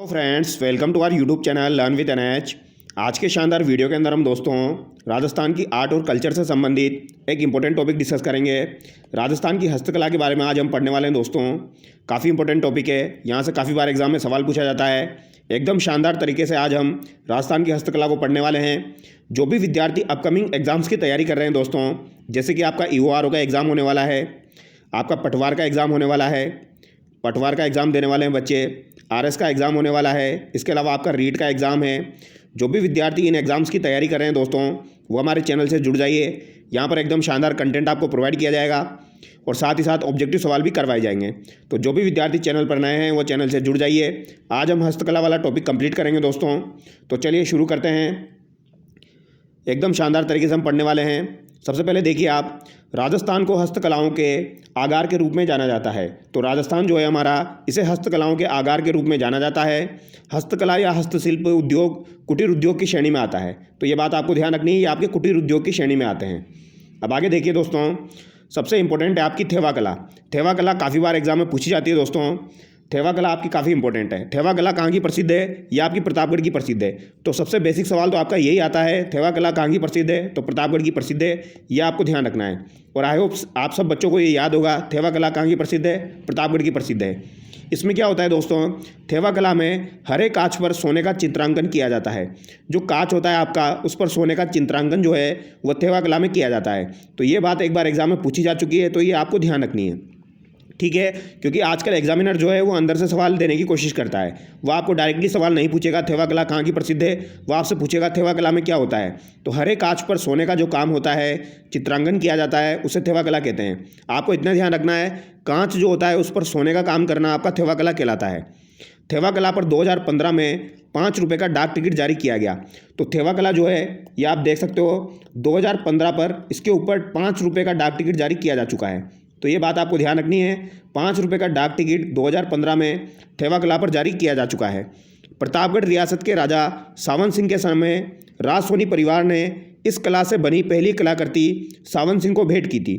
तो friends, welcome to our YouTube channel learn with NH. आज के शानदार वीडियो के अंदर हम दोस्तों राजस्थान की आर्ट और कल्चर से संबंधित एक इम्पोर्टेंट टॉपिक डिस्कस करेंगे। राजस्थान की हस्तकला के बारे में आज हम पढ़ने वाले हैं दोस्तों। काफ़ी इंपॉर्टेंट टॉपिक है, यहाँ से काफ़ी बार एग्जाम में सवाल पूछा जाता है। एकदम शानदार तरीके से आज हम राजस्थान की हस्तकला को पढ़ने वाले हैं। जो भी विद्यार्थी अपकमिंग एग्जाम्स की तैयारी कर रहे हैं दोस्तों, जैसे कि आपका ईओआरओ का एग्ज़ाम होने वाला है, आपका पटवार का एग्ज़ाम होने वाला है, पटवार का एग्ज़ाम देने वाले हैं बच्चे, आरएस का एग्ज़ाम होने वाला है, इसके अलावा आपका रीट का एग्ज़ाम है। जो भी विद्यार्थी इन एग्ज़ाम्स की तैयारी कर रहे हैं दोस्तों, वो हमारे चैनल से जुड़ जाइए। यहाँ पर एकदम शानदार कंटेंट आपको प्रोवाइड किया जाएगा और साथ ही साथ ऑब्जेक्टिव सवाल भी करवाए जाएंगे। तो जो भी विद्यार्थी चैनल पर नए हैं वो चैनल से जुड़ जाइए। आज हम हस्तकला वाला टॉपिक कंप्लीट करेंगे दोस्तों। तो चलिए शुरू करते हैं। एकदम शानदार तरीके से हम पढ़ने वाले हैं। सबसे पहले देखिए आप, राजस्थान को हस्तकलाओं के आगार के रूप में जाना जाता है। तो राजस्थान जो है हमारा, इसे हस्तकलाओं के आगार के रूप में जाना जाता है। हस्तकला या हस्तशिल्प उद्योग कुटीर उद्योग की श्रेणी में आता है। तो ये बात आपको ध्यान रखनी है, ये आपके कुटीर उद्योग की श्रेणी में आते हैं। अब आगे देखिए दोस्तों, सबसे इंपॉर्टेंट है आपकी थेवा कला। थेवा कला काफ़ी बार एग्जाम में पूछी जाती है दोस्तों। थेवा कला आपकी काफ़ी इंपॉर्टेंट है। थेवा कला कहाँ की प्रसिद्ध है? ये आपकी प्रतापगढ़ की प्रसिद्ध है। तो सबसे बेसिक सवाल तो आपका यही आता है, थेवा कला कहाँ की प्रसिद्ध है? तो प्रतापगढ़ की प्रसिद्ध है। ये आपको ध्यान रखना है और आई होप आप सब बच्चों को ये याद होगा, थेवा कला कहाँ की प्रसिद्ध है? प्रतापगढ़ की प्रसिद्ध है। इसमें क्या होता है दोस्तों, थेवा कला में हरे कांच पर सोने का चित्रांकन किया जाता है। जो कांच होता है आपका, उस पर सोने का चित्रांकन जो है वह थेवा कला में किया जाता है। तो ये बात एक बार एग्जाम में पूछी जा चुकी है, तो ये आपको ध्यान रखनी है, ठीक है। क्योंकि आजकल एग्जामिनर जो है वो अंदर से सवाल देने की कोशिश करता है। वो आपको डायरेक्टली सवाल नहीं पूछेगा थेवा कला कहाँ की प्रसिद्ध है, वो आपसे पूछेगा थेवा कला में क्या होता है। तो हरे कांच पर सोने का जो काम होता है, चित्रांकन किया जाता है, उसे थेवा कला कहते हैं। आपको इतना ध्यान रखना है, कांच जो होता है उस पर सोने का काम करना आपका थेवा कला कहलाता है। थेवा कला पर 2015 में 5 रुपये का डाक टिकट जारी किया गया। तो थेवा कला जो है ये आप देख सकते हो, 2015 पर इसके ऊपर 5 रुपये का डाक टिकट जारी किया जा चुका है। तो ये बात आपको ध्यान रखनी है, 5 रुपये का डाक टिकट 2015 में थेवा कला पर जारी किया जा चुका है। प्रतापगढ़ रियासत के राजा सावन सिंह के समय राज सोनी परिवार ने इस कला से बनी पहली कलाकृति सावन सिंह को भेंट की थी।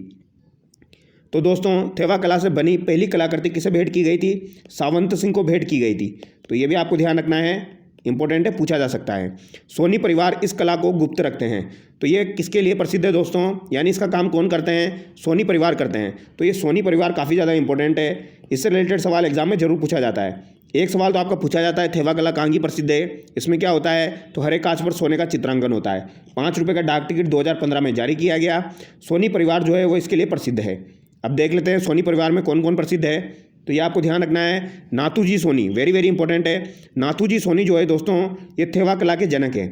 तो दोस्तों, थेवा कला से बनी पहली कलाकृति किसे भेंट की गई थी? सावंत सिंह को भेंट की गई थी। तो ये भी आपको ध्यान रखना है, इंपॉर्टेंट है, पूछा जा सकता है। सोनी परिवार इस कला को गुप्त रखते हैं। तो ये किसके लिए प्रसिद्ध है दोस्तों, यानी इसका काम कौन करते हैं? सोनी परिवार करते हैं। तो ये सोनी परिवार काफ़ी ज़्यादा इंपॉर्टेंट है, इससे रिलेटेड सवाल एग्जाम में जरूर पूछा जाता है। एक सवाल तो आपका पूछा जाता है, थेवा कला कहाँ की प्रसिद्ध है? इसमें क्या होता है, तो हरे कांच पर सोने का चित्रांकन होता है। 5 रुपये का डाक टिकट 2015 में जारी किया गया। सोनी परिवार जो है वो इसके लिए प्रसिद्ध है। अब देख लेते हैं सोनी परिवार में कौन कौन प्रसिद्ध है। तो ये आपको ध्यान रखना है, Nathuji Soni, very very important है। नाथूजी सोनी जो है दोस्तों, ये थेवा कला के जनक है।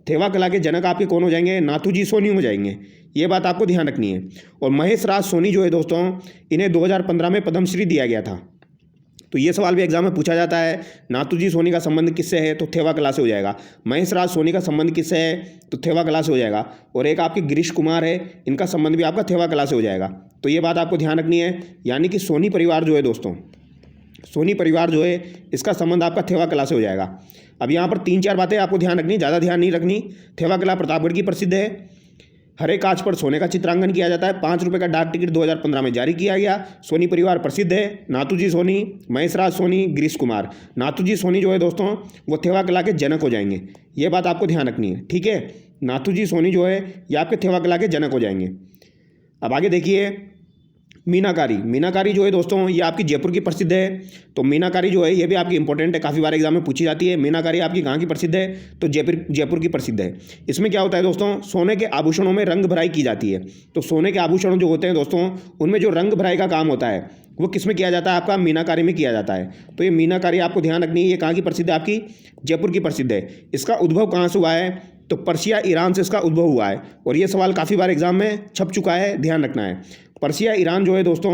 थेवा कला के जनक आपके कौन हो जाएंगे? नाथूजी सोनी हो जाएंगे। ये बात आपको ध्यान रखनी है। और महेश राज सोनी जो है दोस्तों, इन्हें 2015 में पद्मश्री दिया गया था। तो ये सवाल भी एग्जाम में पूछा जाता है, नाथूजी सोनी का संबंध किससे है? तो थेवा कला से हो जाएगा। महेश राज सोनी का संबंध किससे है? तो थेवा कला से हो जाएगा। और एक आपके गिरीश कुमार है, इनका संबंध भी आपका थेवा कला से हो जाएगा। तो ये बात आपको ध्यान रखनी है, यानी कि सोनी परिवार जो है दोस्तों, सोनी परिवार जो है इसका संबंध आपका थेवा कला से हो जाएगा। अब यहाँ पर 3-4 बातें आपको ध्यान रखनी, ज़्यादा ध्यान नहीं रखनी। थेवा कला प्रतापगढ़ की प्रसिद्ध है। हरे कांच पर सोने का चित्रांकन किया जाता है। 5 रुपये का डाक टिकट 2015 में जारी किया गया। सोनी परिवार प्रसिद्ध है। नाथूजी सोनी, महेश राज सोनी, गिरीश कुमार। नाथूजी सोनी जो है दोस्तों, वो थेवा कला के जनक हो जाएंगे। ये बात आपको ध्यान रखनी है, ठीक है। नाथूजी सोनी जो है ये आपके थेवा कला के जनक हो जाएंगे। अब आगे देखिए, मीनाकारी। मीनाकारी जो है दोस्तों, ये आपकी जयपुर की प्रसिद्ध है। तो मीनाकारी जो है ये भी आपकी इंपॉर्टेंट है, काफ़ी बार एग्जाम में पूछी जाती है। मीनाकारी आपकी कहाँ की प्रसिद्ध है? तो जयपुर की प्रसिद्ध है। इसमें क्या होता है दोस्तों, सोने के आभूषणों में रंग भराई की जाती है। तो सोने के आभूषण जो होते हैं दोस्तों, उनमें जो रंग भराई का काम होता है वो किस में किया जाता है? आपका मीनाकारी में किया जाता है। तो ये मीनाकारी आपको ध्यान रखनी है, ये कहाँ की प्रसिद्ध है? आपकी जयपुर की प्रसिद्ध है। इसका उद्भव कहाँ से हुआ है? तो पर्शिया ईरान से इसका उद्भव हुआ है। और ये सवाल काफ़ी बार एग्जाम में छप चुका है, ध्यान रखना है। पर्शिया ईरान जो है दोस्तों,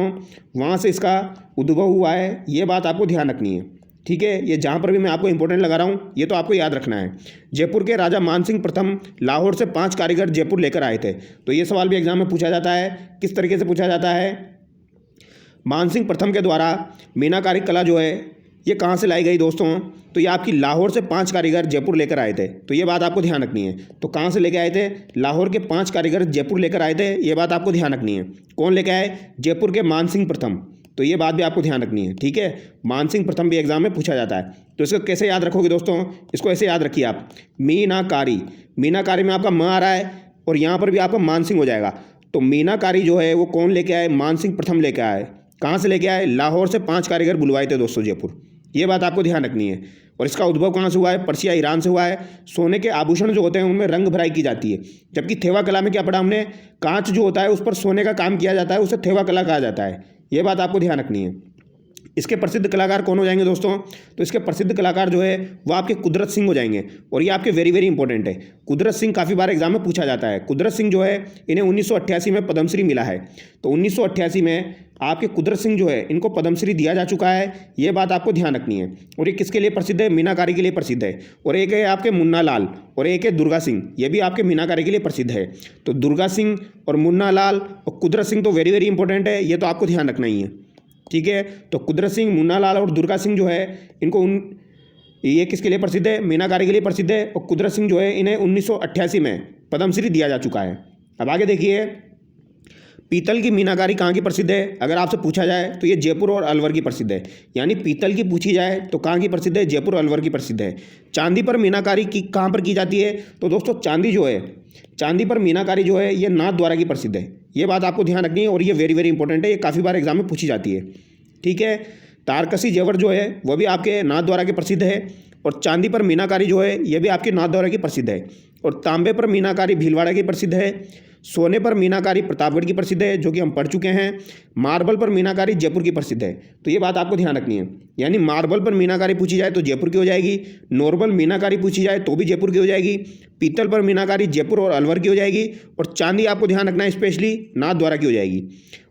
वहाँ से इसका उद्भव हुआ है। ये बात आपको ध्यान रखनी है, ठीक है। ये जहाँ पर भी मैं आपको इंपॉर्टेंट लगा रहा हूँ, ये तो आपको याद रखना है। जयपुर के राजा मानसिंह प्रथम लाहौर से 5 कारीगर जयपुर लेकर आए थे। तो ये सवाल भी एग्जाम में पूछा जाता है। किस तरीके से पूछा जाता है? मानसिंह प्रथम के द्वारा मीनाकारी कला जो है ये कहाँ से लाई गई दोस्तों? तो ये आपकी लाहौर से 5 कारीगर जयपुर लेकर आए थे। तो ये बात आपको ध्यान रखनी है। तो कहाँ से लेकर आए थे? लाहौर के 5 कारीगर जयपुर लेकर आए थे। ये बात आपको ध्यान रखनी है। कौन लेकर आए? जयपुर के मानसिंह प्रथम। तो ये बात भी आपको ध्यान रखनी है, ठीक है। मानसिंह प्रथम भी एग्जाम में पूछा जाता है। तो इसको कैसे याद रखोगे दोस्तों, इसको ऐसे याद रखिए आप, मीनाकारी। मीनाकारी में आपका म आ रहा है और यहाँ पर भी आपका मानसिंह हो जाएगा। तो मीनाकारी जो है वो कौन लेके आए, मानसिंह प्रथम लेके आए। कहाँ से लेके आए, लाहौर से 5 कारीगर बुलवाए थे दोस्तों जयपुर। ये बात आपको ध्यान रखनी है। और इसका उद्भव कहाँ से हुआ है, पर्शिया ईरान से हुआ है। सोने के आभूषण जो होते हैं उनमें रंग भराई की जाती है, जबकि थेवा कला में क्या पढ़ा हमने, कांच जो होता है उस पर सोने का काम किया जाता है, उसे थेवा कला कहा जाता है। ये बात आपको ध्यान रखनी है। इसके प्रसिद्ध कलाकार कौन हो जाएंगे दोस्तों, तो इसके प्रसिद्ध कलाकार जो है वो आपके कुदरत सिंह हो जाएंगे। और ये आपके वेरी वेरी इंपॉर्टेंट है। कुदरत सिंह काफ़ी बार एग्जाम में पूछा जाता है। कुदरत सिंह जो है इन्हें 1988 में पद्मश्री मिला है। तो 1988 में आपके कुदरत सिंह जो है इनको पद्मश्री दिया जा चुका है। ये बात आपको ध्यान रखनी है। और ये किसके लिए प्रसिद्ध है, मीनाकारी के लिए प्रसिद्ध है। और एक है आपके मुन्ना लाल और एक है दुर्गा सिंह, ये भी आपके मीनाकारी के लिए प्रसिद्ध है। तो दुर्गा सिंह और मुन्ना लाल और कुदरत सिंह तो वेरी वेरी इंपॉर्टेंट है, ये तो आपको ध्यान रखना ही है, ठीक है। तो कुदरत सिंह, मुन्ना लाल और दुर्गा सिंह जो है इनको ये किसके लिए प्रसिद्ध है, मीनाकारी के लिए प्रसिद्ध है। और कुदरत सिंह जो है इन्हें 1988 में पद्मश्री दिया जा चुका है। अब आगे देखिए, पीतल की मीनाकारी कहाँ की प्रसिद्ध है, अगर आपसे पूछा जाए तो ये जयपुर और अलवर की प्रसिद्ध है। यानी पीतल की पूछी जाए तो कहाँ की प्रसिद्ध है, जयपुर और अलवर की प्रसिद्ध है। चांदी पर मीनाकारी की कहाँ पर की जाती है, तो दोस्तों चांदी जो है, चांदी पर मीनाकारी जो है ये नाथ द्वारा की प्रसिद्ध है। ये बात आपको ध्यान रखनी है और ये वेरी वेरी इंपॉर्टेंट है, ये काफ़ी बार एग्जाम में पूछी जाती है, ठीक है। तारकसी जेवर जो है वह भी आपके नाथ द्वारा की प्रसिद्ध है। और चांदी पर मीनाकारी जो है ये भी आपके नाथ द्वारा की प्रसिद्ध है। और तांबे पर मीनाकारी भीलवाड़ा की प्रसिद्ध है। सोने पर मीनाकारी प्रतापगढ़ की प्रसिद्ध है, जो कि हम पढ़ चुके हैं। मार्बल पर मीनाकारी जयपुर की प्रसिद्ध है। तो ये बात आपको ध्यान रखनी है। यानी मार्बल पर मीनाकारी पूछी जाए तो जयपुर की हो जाएगी, नॉर्मल मीनाकारी पूछी जाए तो भी जयपुर की हो जाएगी, पीतल पर मीनाकारी जयपुर और अलवर की हो जाएगी, और चांदी आपको ध्यान रखना है स्पेशली नाथ द्वारा की हो जाएगी।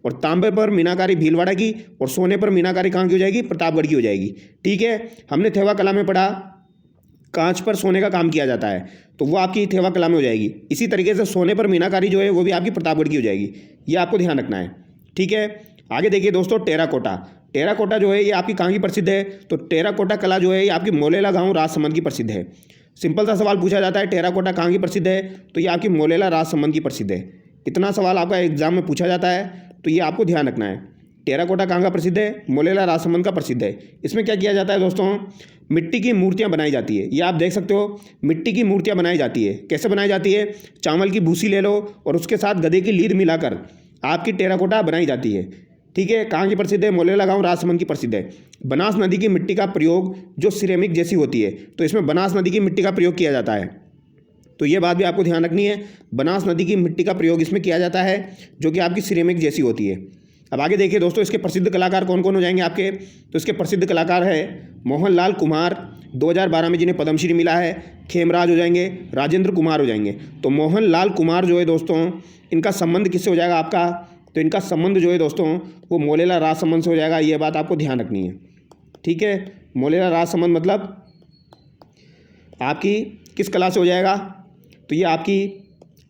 और तांबे पर मीनाकारी भीलवाड़ा की और सोने पर मीनाकारी कहाँ की हो जाएगी, प्रतापगढ़ की हो जाएगी, ठीक है। हमने थेवा कला में पढ़ा कांच पर सोने का काम किया जाता है, तो वो आपकी थेवा कला में हो जाएगी। इसी तरीके से सोने पर मीनाकारी जो है वो भी आपकी प्रतापगढ़ की हो जाएगी। ये आपको ध्यान रखना है, ठीक है। आगे देखिए दोस्तों, टेराकोटा। टेराकोटा जो है ये आपकी कहाँ की प्रसिद्ध है, तो टेराकोटा कला जो है ये आपकी मोलेला गांव राजसमंद की प्रसिद्ध है। सिंपल सा सवाल पूछा जाता है, टेराकोटा कहाँ की प्रसिद्ध है, तो ये आपकी मोलेला राजसमंद की प्रसिद्ध है। इतना सवाल आपका एग्जाम में पूछा जाता है, तो ये आपको ध्यान रखना है। टेराकोटा कहाँ का प्रसिद्ध है, मोलेला राजसमंद का प्रसिद्ध है। इसमें क्या किया जाता है दोस्तों, मिट्टी की मूर्तियाँ बनाई जाती है। ये आप देख सकते हो, मिट्टी की मूर्तियाँ बनाई जाती है। कैसे बनाई जाती है, चावल की भूसी ले लो और उसके साथ गधे की लीद मिलाकर आपकी टेराकोटा बनाई जाती है, ठीक है। कहाँ की प्रसिद्ध है, मोलेला गांव राजसमंद की प्रसिद्ध है। बनास नदी की मिट्टी का प्रयोग जो सिरेमिक जैसी होती है, तो इसमें बनास नदी की मिट्टी का प्रयोग किया जाता है। तो ये बात भी आपको ध्यान रखनी है, बनास नदी की मिट्टी का प्रयोग इसमें किया जाता है, जो कि आपकी सिरेमिक जैसी होती है। अब आगे देखिए दोस्तों, इसके प्रसिद्ध कलाकार कौन कौन हो जाएंगे आपके, तो इसके प्रसिद्ध कलाकार है मोहनलाल कुमार 2012 में जिन्हें पद्मश्री मिला है, खेमराज हो जाएंगे, राजेंद्र कुमार हो जाएंगे। तो मोहनलाल कुमार जो है दोस्तों, इनका संबंध किससे हो जाएगा आपका, तो इनका संबंध जो है दोस्तों वो मोलेला राजसमंद से हो जाएगा। ये बात आपको ध्यान रखनी है, ठीक है। मोलेला राजसमंद मतलब आपकी किस कला से हो जाएगा, तो ये आपकी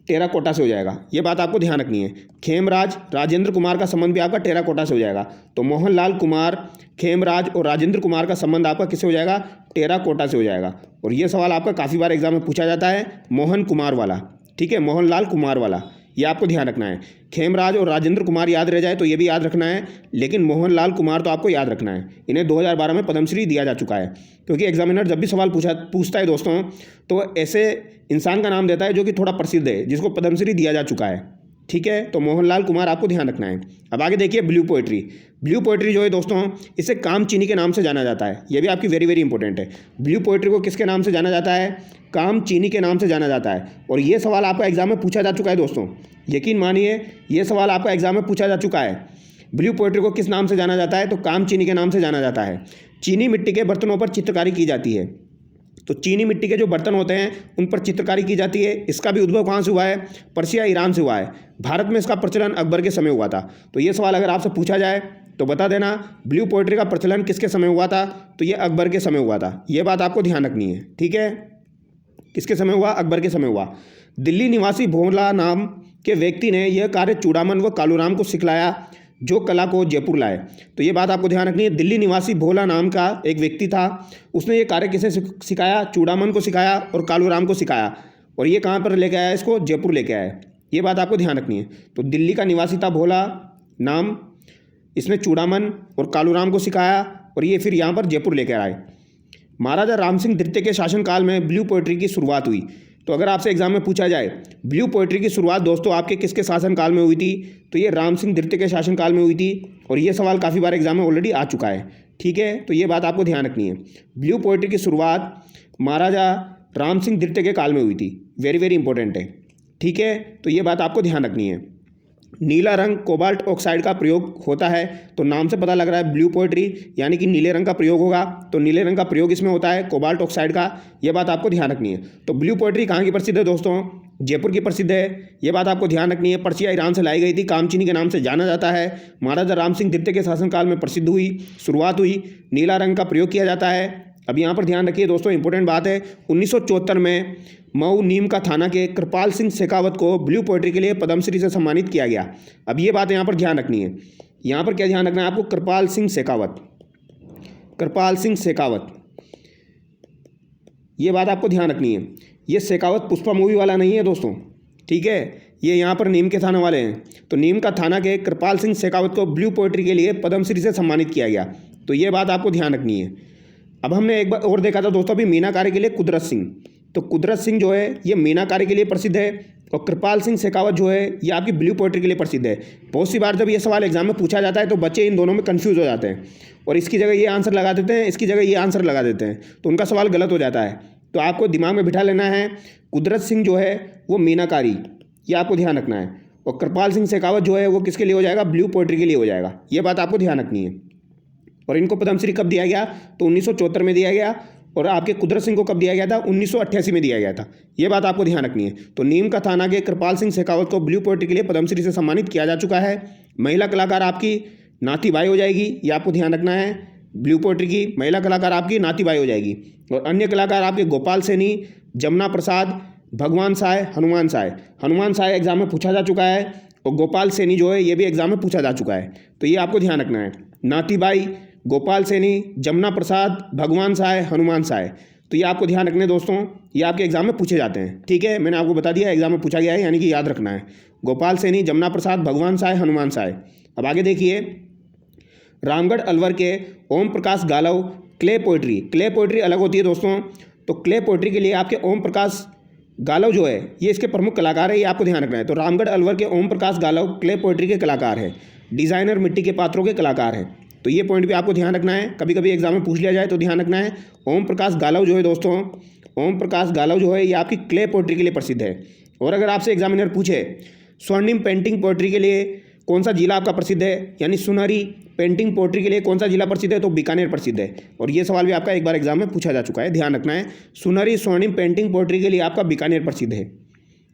टेराकोटा से हो जाएगा। ये बात आपको ध्यान रखनी है। खेमराज, राजेंद्र कुमार का संबंध भी आपका टेराकोटा से हो जाएगा। तो मोहनलाल कुमार, खेमराज और राजेंद्र कुमार का संबंध आपका किससे हो जाएगा, टेराकोटा से हो जाएगा। और ये सवाल आपका काफ़ी बार एग्जाम में पूछा जाता है, मोहन कुमार वाला, ठीक है, मोहनलाल कुमार वाला, ये आपको ध्यान रखना है। खेमराज और राजेंद्र कुमार याद रह जाए तो ये भी याद रखना है, लेकिन मोहनलाल कुमार तो आपको याद रखना है। इन्हें 2012 में पद्मश्री दिया जा चुका है, क्योंकि एग्जामिनर जब भी सवाल पूछता है दोस्तों, तो ऐसे इंसान का नाम देता है जो कि थोड़ा प्रसिद्ध है, जिसको पद्मश्री दिया जा चुका है, ठीक है। तो मोहनलाल कुमार आपको ध्यान रखना है। अब आगे देखिए, ब्लू पोएट्री। ब्लू पोएट्री जो है दोस्तों, इसे कामचीनी के नाम से जाना जाता है। ये भी आपकी वेरी वेरी इंपॉर्टेंट है। ब्लू पोएट्री को किसके नाम से जाना जाता है, कामचीनी के नाम से जाना जाता है। और ये सवाल आपका एग्जाम में पूछा जा चुका है दोस्तों, यकीन मानिए ये सवाल आपका एग्जाम में पूछा जा चुका है। ब्लू पोएट्री को किस नाम से जाना जाता है, तो कामचीनी के नाम से जाना जाता है। चीनी मिट्टी के बर्तनों पर चित्रकारी की जाती है। तो चीनी मिट्टी के जो बर्तन होते हैं उन पर चित्रकारी की जाती है। इसका भी उद्भव कहाँ से हुआ है, पर्शिया ईरान से हुआ है। भारत में इसका प्रचलन अकबर के समय हुआ था। तो ये सवाल अगर आपसे पूछा जाए तो बता देना, ब्लू पोएट्री का प्रचलन किसके समय हुआ था, तो ये अकबर के समय हुआ था। ये बात आपको ध्यान रखनी है, ठीक है। किसके समय हुआ, अकबर के समय हुआ। दिल्ली निवासी भोला नाम के व्यक्ति ने यह कार्य चूड़ामन व कालूराम को सिखलाया, जो कला को जयपुर लाए। तो ये बात आपको ध्यान रखनी है। दिल्ली निवासी भोला नाम का एक व्यक्ति था, उसने ये कार्य किसे सिखाया, चूड़ामन को सिखाया और कालूराम को सिखाया। और ये कहाँ पर लेके आया, इसको जयपुर लेके आया। ये बात आपको ध्यान रखनी है। तो दिल्ली का निवासी था भोला नाम, इसमें चूड़ामन और कालूराम को सिखाया और ये फिर यहाँ पर जयपुर लेकर आए। महाराजा राम सिंह द्वितीय के शासनकाल में ब्लू पोइट्री की शुरुआत हुई। तो अगर आपसे एग्जाम में पूछा जाए ब्लू पोइट्री की शुरुआत दोस्तों आपके किसके शासनकाल में हुई थी, तो ये राम सिंह द्वितीय के शासनकाल में हुई थी और ये सवाल काफ़ी बार एग्जाम में ऑलरेडी आ चुका है। ठीक है, तो ये बात आपको ध्यान रखनी है। ब्लू पोइट्री की शुरुआत महाराजा राम सिंह द्वितीय के काल में हुई थी। वेरी वेरी इंपॉर्टेंट है। ठीक है, तो ये बात आपको ध्यान रखनी है। नीला रंग कोबाल्ट ऑक्साइड का प्रयोग होता है, तो नाम से पता लग रहा है ब्लू पोइट्री यानी कि नीले रंग का प्रयोग होगा। तो नीले रंग का प्रयोग इसमें होता है कोबाल्ट ऑक्साइड का, ये बात आपको ध्यान रखनी है। तो ब्लू पोइट्री कहाँ की प्रसिद्ध है दोस्तों? जयपुर की प्रसिद्ध है, ये बात आपको ध्यान रखनी है। पर्सिया ईरान से लाई गई थी, कामचीनी के नाम से जाना जाता है। महाराजा राम सिंह द्वितीय के शासनकाल में प्रसिद्ध हुई, शुरुआत हुई, नीला रंग का प्रयोग किया जाता है। अब यहाँ पर ध्यान रखिए दोस्तों, इंपॉर्टेंट बात है। 1974 में मऊ नीम का थाना के कृपाल सिंह शेखावत को ब्लू पोइट्री के लिए पद्मश्री से सम्मानित किया गया। अब ये बात यहाँ पर ध्यान रखनी है। यहाँ पर क्या ध्यान रखना है आपको? कृपाल सिंह शेखावत, कृपाल सिंह शेखावत, ये बात आपको ध्यान रखनी है। ये शेखावत पुष्पा मूवी वाला नहीं है दोस्तों। ठीक है, ये यहाँ पर नीम के थाना वाले हैं। तो नीम का थाना के कृपाल सिंह शेखावत को ब्लू पोइट्री के लिए पद्मश्री से सम्मानित किया गया। तो ये बात आपको ध्यान रखनी है। अब हमने एक बार और देखा था दोस्तों अभी मीनाकारी के लिए कुदरत सिंह। तो कुदरत सिंह जो है ये मीनाकारी के लिए प्रसिद्ध है और कृपाल सिंह शेखावत जो है ये आपकी ब्लू पोइट्री के लिए प्रसिद्ध है। बहुत सी बार जब ये सवाल एग्जाम में पूछा जाता है तो बच्चे इन दोनों में कंफ्यूज हो जाते हैं और इसकी जगह ये आंसर लगा देते हैं, इसकी जगह ये आंसर लगा देते हैं, तो उनका सवाल गलत हो जाता है। तो आपको दिमाग में बिठा लेना है कुदरत सिंह जो है वो मीनाकारी, ये आपको ध्यान रखना है। और कृपाल सिंह शेखावत जो है वो किसके लिए हो जाएगा? ब्लू पोइट्री के लिए हो जाएगा। ये बात आपको ध्यान रखनी है। और इनको पद्मश्री कब दिया गया? तो 1974 में दिया गया। और आपके कुदरत सिंह को कब दिया गया था? 1988 में दिया गया था। ये बात आपको ध्यान रखनी है। तो नीम का थाना के कृपाल सिंह शेखावत को ब्लू पोइट्री के लिए पद्मश्री से सम्मानित किया जा चुका है। महिला कलाकार आपकी नाती बाई हो जाएगी, ये आपको ध्यान रखना है। ब्लू पोइट्री की महिला कलाकार आपकी नाती बाई हो जाएगी। और अन्य कलाकार आपके गोपाल सैनी, जमुना प्रसाद, भगवान साय, हनुमान साय। हनुमान साय एग्जाम में पूछा जा चुका है और गोपाल सैनी जो है ये भी एग्जाम में पूछा जा चुका है। तो ये आपको ध्यान रखना है। नाती बाई, गोपाल सैनी, जमुना प्रसाद, भगवान साय, हनुमान साय। तो ये आपको ध्यान रखने दोस्तों, ये आपके एग्जाम में पूछे जाते हैं। ठीक है, मैंने आपको बता दिया एग्जाम में पूछा गया है, यानी कि याद रखना है। गोपाल सैनी, जमुना प्रसाद, भगवान साय, हनुमान साय। अब आगे देखिए, रामगढ़ अलवर के Om Prakash Galav clay poetry. Clay poetry अलग होती है दोस्तों। तो क्ले पोइट्री के लिए आपके ओम प्रकाश गालव जो है ये इसके प्रमुख कलाकार है, ये आपको ध्यान रखना है। तो रामगढ़ अलवर के ओम प्रकाश गालव क्ले पोइट्री के कलाकार है, डिज़ाइनर मिट्टी के पात्रों के कलाकार हैं। तो ये पॉइंट भी आपको ध्यान रखना है, कभी कभी एग्जाम में पूछ लिया जाए तो ध्यान रखना है। ओम प्रकाश गालव जो है दोस्तों, ओम प्रकाश गालव जो है ये आपकी क्ले पोइट्री के लिए प्रसिद्ध है। और अगर आपसे एग्जामिनर पूछे स्वर्णिम पेंटिंग पोइट्री के लिए कौन सा जिला आपका प्रसिद्ध है, यानी सुनहरी पेंटिंग पोइट्री के लिए कौन सा जिला प्रसिद्ध है, तो बीकानेर प्रसिद्ध है। और ये सवाल भी आपका एक बार एग्जाम में पूछा जा चुका है, ध्यान रखना है। सुनहरी स्वर्णिम पेंटिंग पोइट्री के लिए आपका बीकानेर प्रसिद्ध है,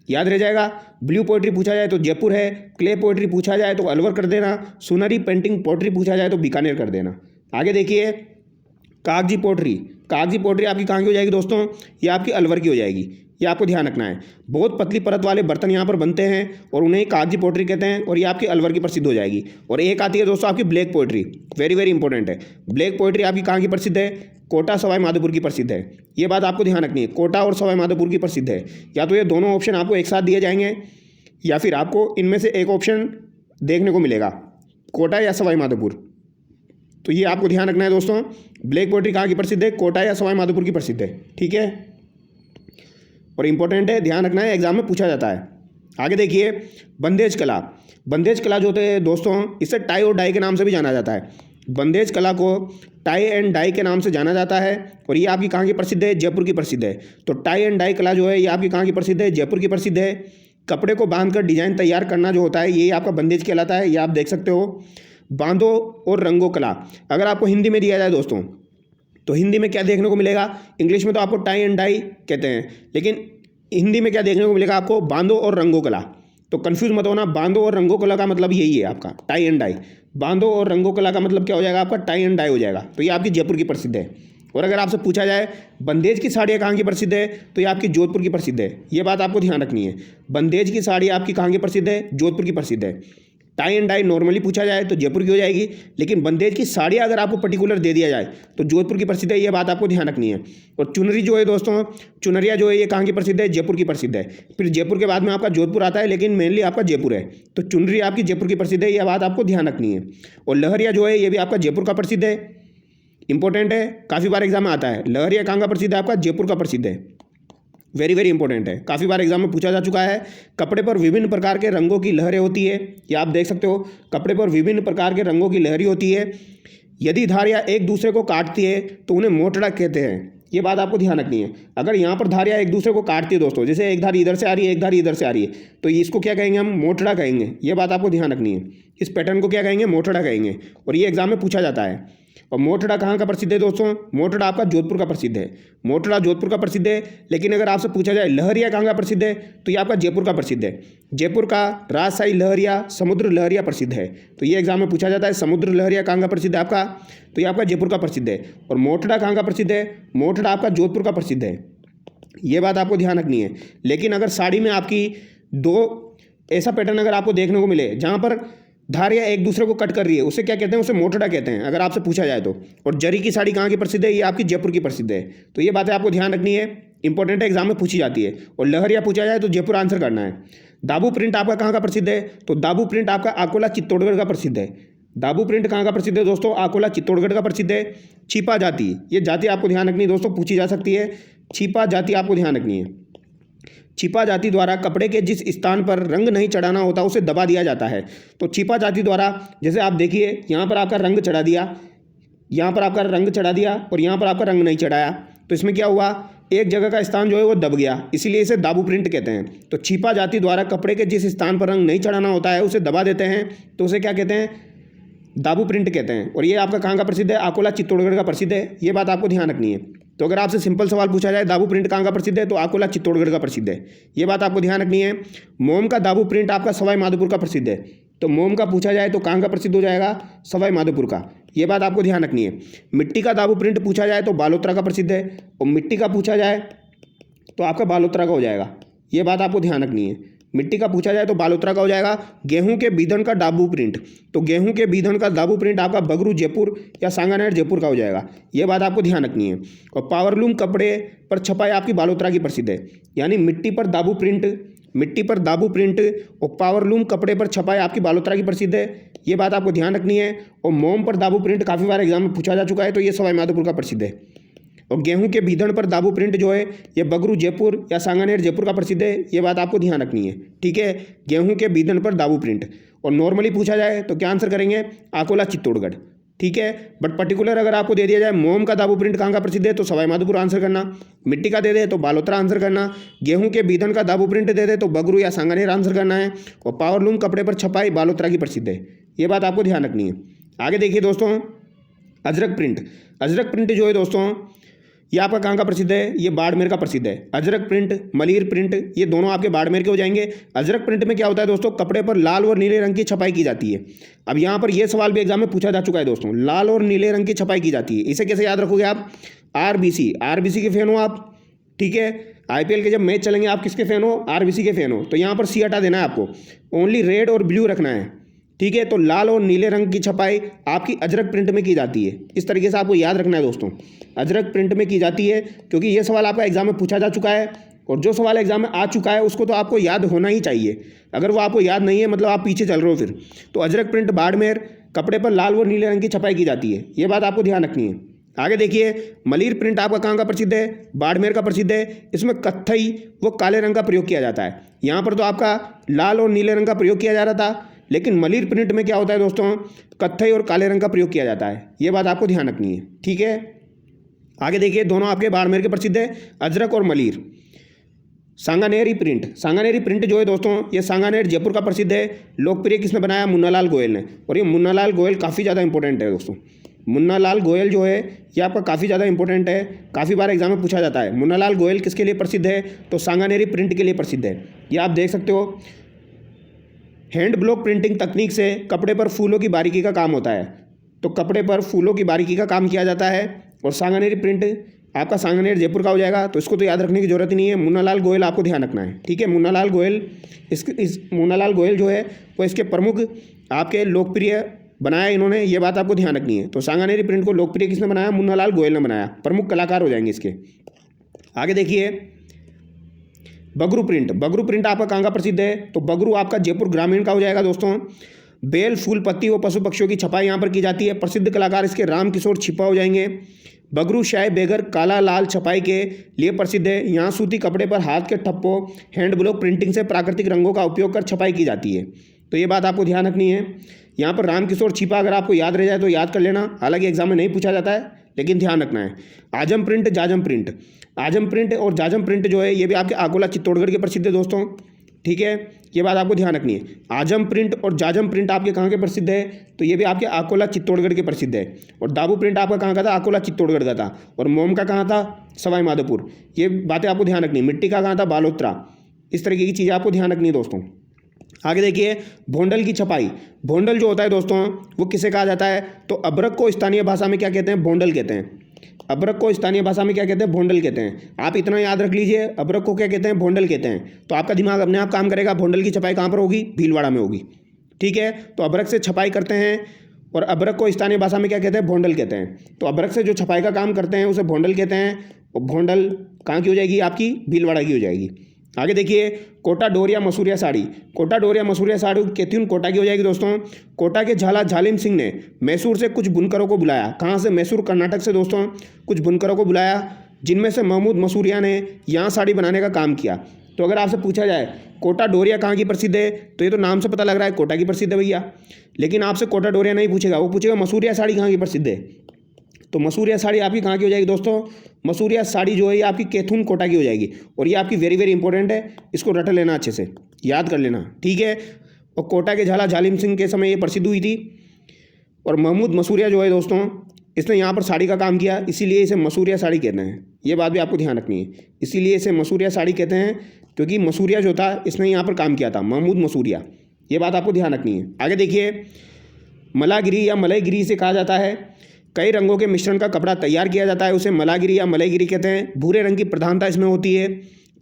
याद रह जाएगा। ब्लू पोइट्री पूछा जाए तो जयपुर है, क्ले पोइट्री पूछा जाए तो अलवर कर देना, सुनहरी पेंटिंग पोइट्री पूछा जाए तो बीकानेर कर देना। आगे देखिए, कागजी पोइट्री। कागजी पोइट्री आपकी कहाँ की हो जाएगी दोस्तों? ये आपकी अलवर की हो जाएगी, ये आपको ध्यान रखना है। बहुत पतली परत वाले बर्तन यहाँ पर बनते हैं और उन्हें कागजी पोइट्री कहते हैं और ये आपकी अलवर की प्रसिद्ध हो जाएगी। और एक आती है दोस्तों आपकी black poetry, very very important है। ब्लैक पोइट्री आपकी कहाँ की प्रसिद्ध है? कोटा सवाई माधोपुर की प्रसिद्ध है, ये बात आपको ध्यान रखनी है। कोटा और सवाई माधोपुर की प्रसिद्ध है। या तो ये दोनों ऑप्शन आपको एक साथ दिए जाएंगे या फिर आपको इनमें से एक ऑप्शन देखने को मिलेगा, कोटा या सवाई माधोपुर। तो ये आपको ध्यान रखना है दोस्तों। ब्लैक पोइट्री कहाँ की प्रसिद्ध है? कोटा या सवाई माधोपुर की प्रसिद्ध है। ठीक है, और इंपॉर्टेंट है, ध्यान रखना है, एग्जाम में पूछा जाता है। आगे देखिए, बंदेज कला। बंदेज कला जो होते हैं दोस्तों, इसे टाई और डाई के नाम से भी जाना जाता है। बंदेज कला को टाई एंड डाई के नाम से जाना जाता है और ये आपकी कहाँ की प्रसिद्ध है? जयपुर की प्रसिद्ध है। तो टाई एंड डाई कला जो है ये आपकी कहाँ की प्रसिद्ध है? जयपुर की प्रसिद्ध है। कपड़े को बांधकर डिजाइन तैयार करना जो होता है ये आपका बंदेज कहलाता है, ये आप देख सकते हो। बांधो और रंगो कला, अगर आपको हिंदी में दिया जाए दोस्तों तो हिंदी में क्या देखने को मिलेगा? इंग्लिश में तो आपको टाई एंड डाई कहते हैं, लेकिन हिंदी में क्या देखने को मिलेगा आपको? बांधो और रंगो कला। तो कंफ्यूज मत होना, बांधो और रंगो कला का मतलब यही है आपका, टाई एंड डाई। बांधो और रंगो कला का मतलब क्या हो जाएगा आपका? टाई एंड डाई हो जाएगा। तो ये आपकी जयपुर की प्रसिद्ध है। और अगर आपसे पूछा जाए बंदेज की साड़ियाँ कहाँ की प्रसिद्ध है, तो ये आपकी जोधपुर की प्रसिद्ध है, ये बात आपको ध्यान रखनी है। बंदेज की साड़ी आपकी कहाँ की प्रसिद्ध है? जोधपुर की प्रसिद्ध है। टाई एंड डाई नॉर्मली पूछा जाए तो जयपुर की हो जाएगी, लेकिन बंदेज की साड़ियाँ अगर आपको पर्टिकुलर दे दिया जाए तो जोधपुर की प्रसिद्ध है, ये बात आपको ध्यान रखनी है। और चुनरी जो है दोस्तों, चुनरिया जो है ये कहाँ की प्रसिद्ध है, जयपुर की प्रसिद्ध है। फिर जयपुर के बाद में आपका जोधपुर आता है, लेकिन मेनली आपका जयपुर है, तो चुनरी आपकी जयपुर की प्रसिद्ध है, यह बात आपको ध्यान रखनी है। और लहरिया जो है ये भी आपका जयपुर का प्रसिद्ध है, इंपॉर्टेंट है, काफ़ी बार एग्जाम में आता है। लहरिया कहाँ का प्रसिद्ध है, आपका जयपुर का प्रसिद्ध है, वेरी वेरी इंपॉर्टेंट है, काफ़ी बार एग्जाम में पूछा जा चुका है। कपड़े पर विभिन्न प्रकार के रंगों की लहरें होती है, ये आप देख सकते हो, कपड़े पर विभिन्न प्रकार के रंगों की लहरी होती है। यदि धारियाँ एक दूसरे को काटती है तो उन्हें मोटड़ा कहते हैं, ये बात आपको ध्यान रखनी है। अगर यहाँ पर धारियाँ एक दूसरे को काटती है दोस्तों, जैसे एक धारी इधर से आ रही है, एक धारी इधर से आ रही है, तो इसको क्या कहेंगे, हम मोटड़ा कहेंगे, ये बात आपको ध्यान रखनी है। इस पैटर्न को क्या कहेंगे, मोटड़ा कहेंगे, और ये एग्जाम में पूछा जाता है। और मोटड़ा कहाँ का प्रसिद्ध है दोस्तों, मोटड़ा आपका जोधपुर का प्रसिद्ध है, मोटड़ा जोधपुर का प्रसिद्ध है। लेकिन अगर आपसे पूछा जाए लहरिया कहाँ का प्रसिद्ध है, तो ये आपका जयपुर का प्रसिद्ध है। जयपुर का राजशाही लहरिया, समुद्र लहरिया प्रसिद्ध है, तो ये एग्जाम में पूछा जाता है। समुद्र लहरिया कहाँ का प्रसिद्ध है आपका, तो ये आपका जयपुर का प्रसिद्ध है। और मोटड़ा कहाँ का प्रसिद्ध है, मोटड़ा आपका जोधपुर का प्रसिद्ध है, ये बात आपको ध्यान रखनी है। लेकिन अगर साड़ी में आपकी दो ऐसा पैटर्न अगर आपको देखने को मिले जहाँ पर धारियाँ एक दूसरे को कट कर रही है, उसे क्या कहते हैं, उसे मोटड़ा कहते हैं, अगर आपसे पूछा जाए तो। और जरी की साड़ी कहाँ की प्रसिद्ध है, ये आपकी जयपुर की प्रसिद्ध है, तो ये बातें आपको ध्यान रखनी है, इंपॉर्टेंट है, एग्जाम में पूछी जाती है। और लहरिया पूछा जाए तो जयपुर आंसर करना है। दाबू प्रिंट आपका कहाँ का प्रसिद्ध है, तो दाबू प्रिंट आपका अकोला चित्तौड़गढ़ का प्रसिद्ध है। दाबू प्रिंट कहाँ का प्रसिद्ध है दोस्तों, अकोला चित्तौड़गढ़ का प्रसिद्ध है। छिपा जाति, ये जाति आपको ध्यान रखनी है दोस्तों, पूछी जा सकती है, छिपा जाति आपको ध्यान रखनी है। छिपा जाति द्वारा कपड़े के जिस स्थान पर रंग नहीं चढ़ाना होता उसे दबा दिया जाता है। तो छिपा जाति द्वारा, जैसे आप देखिए यहाँ पर आपका रंग चढ़ा दिया, यहाँ पर आपका रंग चढ़ा दिया और यहाँ पर आपका रंग नहीं चढ़ाया, तो इसमें क्या हुआ, एक जगह का स्थान जो है वो दब गया, इसीलिए इसे दाबू प्रिंट कहते हैं। तो छिपा जाति द्वारा कपड़े के जिस स्थान पर रंग नहीं चढ़ाना होता है उसे दबा देते हैं, तो उसे क्या कहते हैं, दाबू प्रिंट कहते हैं। और ये आपका कहाँ का प्रसिद्ध है, अकोला चित्तौड़गढ़ का प्रसिद्ध है, ये बात आपको ध्यान रखनी है। तो अगर आपसे सिंपल सवाल पूछा जाए दाबू प्रिंट कहाँ का प्रसिद्ध है, तो अकोला चित्तौड़गढ़ का प्रसिद्ध है, ये बात आपको ध्यान रखनी है। मोम का दाबू प्रिंट आपका सवाई माधोपुर का प्रसिद्ध है, तो मोम का पूछा जाए तो कहाँ का प्रसिद्ध हो जाएगा, सवाई माधोपुर का, ये बात आपको ध्यान रखनी है। मिट्टी का दाबू प्रिंट पूछा जाए तो बालोतरा का प्रसिद्ध है, और मिट्टी का पूछा जाए तो आपका बालोतरा का हो जाएगा, ये बात आपको ध्यान रखनी है। मिट्टी का पूछा जाए तो बालोतरा का हो जाएगा। गेहूं के बीधन का दाबू प्रिंट, तो गेहूं के बीधन का दाबू प्रिंट आपका बगरू जयपुर या सांगानेर जयपुर का हो जाएगा, ये बात आपको ध्यान रखनी है। और पावरलूम कपड़े पर छपाई आपकी बालोतरा की प्रसिद्ध है, यानी मिट्टी पर दाबू प्रिंट, मिट्टी पर दाबू प्रिंट और पावरलूम कपड़े पर छपाई आपकी बालोतरा की प्रसिद्ध है, ये बात आपको ध्यान रखनी है। और मोम पर दाबू प्रिंट काफ़ी बार एग्जाम में पूछा जा चुका है, तो ये सवाई माधोपुर का प्रसिद्ध है। और गेहूं के बीधन पर दाबू प्रिंट जो है ये बगरू जयपुर या सांगानेर जयपुर का प्रसिद्ध है, ये बात आपको ध्यान रखनी है, ठीक है। गेहूं के बीधन पर दाबू प्रिंट, और नॉर्मली पूछा जाए तो क्या आंसर करेंगे, अकोला चित्तौड़गढ़, ठीक है। बट पर्टिकुलर अगर आपको दे दिया जाए मोम का दाबू प्रिंट कहाँ का प्रसिद्ध है, तो सवाई माधोपुर आंसर करना। मिट्टी का दे दे तो बालोतरा आंसर करना। गेहूं के बीधन का दाबू प्रिंट दे दे तो बगरू या सांगानेर आंसर करना है। और पावरलूम कपड़े पर छपाई बालोतरा की प्रसिद्ध है, ये बात आपको ध्यान रखनी है। आगे देखिए दोस्तों, अजरक प्रिंट, अजरक प्रिंट जो है दोस्तों ये आपका कहाँ का प्रसिद्ध है, ये बाड़मेर का प्रसिद्ध है। अजरक प्रिंट, मलीर प्रिंट, ये दोनों आपके बाड़मेर के हो जाएंगे। अजरक प्रिंट में क्या होता है दोस्तों, कपड़े पर लाल और नीले रंग की छपाई की जाती है। अब यहाँ पर ये सवाल भी एग्जाम में पूछा जा चुका है दोस्तों, लाल और नीले रंग की छपाई की जाती है, इसे कैसे याद रखोगे आप, आरबीसी, आरबीसी के फैन हो आप, ठीक है। आईपीएल के जब मैच चलेंगे आप किसके फैन हो, आरबीसी के फैन हो, तो यहाँ पर सी हटा देना है आपको, ओनली रेड और ब्लू रखना है, ठीक है। तो लाल और नीले रंग की छपाई आपकी अजरक प्रिंट में की जाती है, इस तरीके से आपको याद रखना है दोस्तों, अजरक प्रिंट में की जाती है, क्योंकि ये सवाल आपका एग्जाम में पूछा जा चुका है, और जो सवाल एग्जाम में आ चुका है उसको तो आपको याद होना ही चाहिए। अगर वो आपको याद नहीं है मतलब आप पीछे चल रहे हो फिर। तो अजरक प्रिंट बाड़मेर, कपड़े पर लाल व नीले रंग की छपाई की जाती है, ये बात आपको ध्यान रखनी है। आगे देखिए, मलीर प्रिंट आपका कहाँ का प्रसिद्ध है, बाड़मेर का प्रसिद्ध है। इसमें कत्थई व काले रंग का प्रयोग किया जाता है। यहाँ पर तो आपका लाल और नीले रंग का प्रयोग किया जा रहा था, लेकिन मलीर प्रिंट में क्या होता है दोस्तों, कत्थई और काले रंग का प्रयोग किया जाता है, ये बात आपको ध्यान रखनी है, ठीक है। आगे देखिए, दोनों आपके बाड़मेर के प्रसिद्ध है, अजरक और मलीर। सांगानेरी प्रिंट, सांगानेरी प्रिंट जो है दोस्तों ये सांगानेर जयपुर का प्रसिद्ध है। लोकप्रिय किसने बनाया, मुन्नालाल गोयल ने। और ये मुन्नालाल गोयल काफ़ी ज़्यादा इंपॉर्टेंट है दोस्तों, मुन्नालाल गोयल जो है ये आपका काफ़ी ज़्यादा इंपॉर्टेंट है, काफ़ी बार एग्जाम में पूछा जाता है। मुन्नालाल गोयल किसके लिए प्रसिद्ध है, तो सांगानेरी प्रिंट के लिए प्रसिद्ध है, ये आप देख सकते हो। हैंड ब्लॉक प्रिंटिंग तकनीक से कपड़े पर फूलों की बारीकी का काम होता है, तो कपड़े पर फूलों की बारीकी का काम किया जाता है। और सांगानेरी प्रिंट आपका सांगानेर जयपुर का हो जाएगा, तो इसको तो याद रखने की जरूरत ही नहीं है। मुन्नालाल गोयल आपको ध्यान रखना है, ठीक है। मुन्नालाल गोयल, इस मुन्नालाल गोयल जो है वो इसके प्रमुख आपके लोकप्रिय बनाया इन्होंने, ये बात आपको ध्यान रखनी है। तो सांगानेरी प्रिंट को लोकप्रिय किसने बनाया? मुन्नालाल गोयल ने बनाया, प्रमुख कलाकार हो जाएंगे इसके। आगे देखिए बगरू प्रिंट। बगरू प्रिंट आपका कहाँ का प्रसिद्ध है? तो बगरू आपका जयपुर ग्रामीण का हो जाएगा दोस्तों। बेल, फूल, पत्ती व पशु पक्षियों की छपाई यहाँ पर की जाती है। प्रसिद्ध कलाकार इसके राम किशोर छिपा हो जाएंगे। बगरू शाय बेगर काला लाल छपाई के लिए प्रसिद्ध है। यहाँ सूती कपड़े पर हाथ के ठप्पों, हैंड ब्लॉक प्रिंटिंग से प्राकृतिक रंगों का उपयोग कर छपाई की जाती है। तो ये बात आपको ध्यान रखनी है। यहाँ पर राम किशोर छिपा अगर आपको याद रह जाए तो याद कर लेना, हालांकि एग्जाम में नहीं पूछा जाता है लेकिन ध्यान रखना है। आजम प्रिंट, जाजम प्रिंट। आजम प्रिंट और जाजम प्रिंट जो है ये भी आपके अकोला चित्तौड़गढ़ के प्रसिद्ध है दोस्तों, ठीक है। ये बात आपको ध्यान रखनी है। आजम प्रिंट और जाजम प्रिंट आपके कहाँ के प्रसिद्ध है? तो ये भी आपके अकोला चित्तौड़गढ़ के प्रसिद्ध है। और दाबू प्रिंट आपका कहाँ का था? अकोला चित्तौड़गढ़ का था। और मोम का कहाँ था? सवाई माधोपुर। ये बातें आपको ध्यान रखनी है। मिट्टी का कहाँ था? बालोत्रा। इस तरीके की चीज़ें आपको ध्यान रखनी है दोस्तों। आगे देखिए भोंडल की छपाई। भोंडल जो होता है दोस्तों वो किसे कहा जाता है? तो अबरक को स्थानीय भाषा में क्या कहते हैं? भोंडल कहते हैं। अबरक को स्थानीय भाषा में क्या कहते हैं? भोंडल कहते हैं। आप इतना याद रख लीजिए, अबरक को क्या कहते हैं? भोंडल कहते हैं। तो आपका दिमाग अपने आप काम करेगा। भोंडल की छपाई कहाँ पर होगी? भीलवाड़ा में होगी, ठीक है। तो अबरक से छपाई करते हैं और अबरक को स्थानीय भाषा में क्या कहते हैं? भोंडल कहते हैं। तो अबरक से जो छपाई का काम करते हैं उसे भोंडल कहते हैं। और भोंडल कहाँ की हो जाएगी? आपकी भीलवाड़ा की हो जाएगी। आगे देखिए कोटा डोरिया मसूरिया साड़ी। कोटा डोरिया मसूरिया साड़ी केतुन कोटा की हो जाएगी दोस्तों। कोटा के झाला झालिम सिंह ने मैसूर से कुछ बुनकरों को बुलाया। कहाँ से? मैसूर कर्नाटक से दोस्तों कुछ बुनकरों को बुलाया, जिनमें से महमूद मसूरिया ने यहाँ साड़ी बनाने का काम किया। तो अगर आपसे पूछा जाए कोटा डोरिया कहाँ की प्रसिद्ध है, तो ये तो नाम से पता लग रहा है कोटा की प्रसिद्ध है भैया, लेकिन आपसे कोटा डोरिया नहीं पूछेगा, वो पूछेगा मसूरिया साड़ी कहाँ की प्रसिद्ध है। तो मसूरिया साड़ी आपकी कहाँ की हो जाएगी दोस्तों? मसूरिया साड़ी जो है ये आपकी कैथून कोटा की हो जाएगी। और ये आपकी वेरी वेरी इंपॉर्टेंट है, इसको रट लेना, अच्छे से याद कर लेना, ठीक है। और कोटा के झाला झालिम सिंह के समय ये प्रसिद्ध हुई थी। और महमूद मसूरिया जो है दोस्तों इसने यहाँ पर साड़ी का काम किया, इसीलिए इसे मसूरिया साड़ी कहते हैं। ये बात भी आपको ध्यान रखनी है, इसीलिए इसे मसूरिया साड़ी कहते हैं क्योंकि मसूरिया जो था इसने यहाँ पर काम किया था, महमूद मसूरिया। ये बात आपको ध्यान रखनी है। आगे देखिए मलागिरी या मलईगिरी से कहा जाता है कई रंगों के मिश्रण का कपड़ा तैयार किया जाता है, उसे मलागिरी या मलईगिरी कहते हैं। भूरे रंग की प्रधानता इसमें होती है,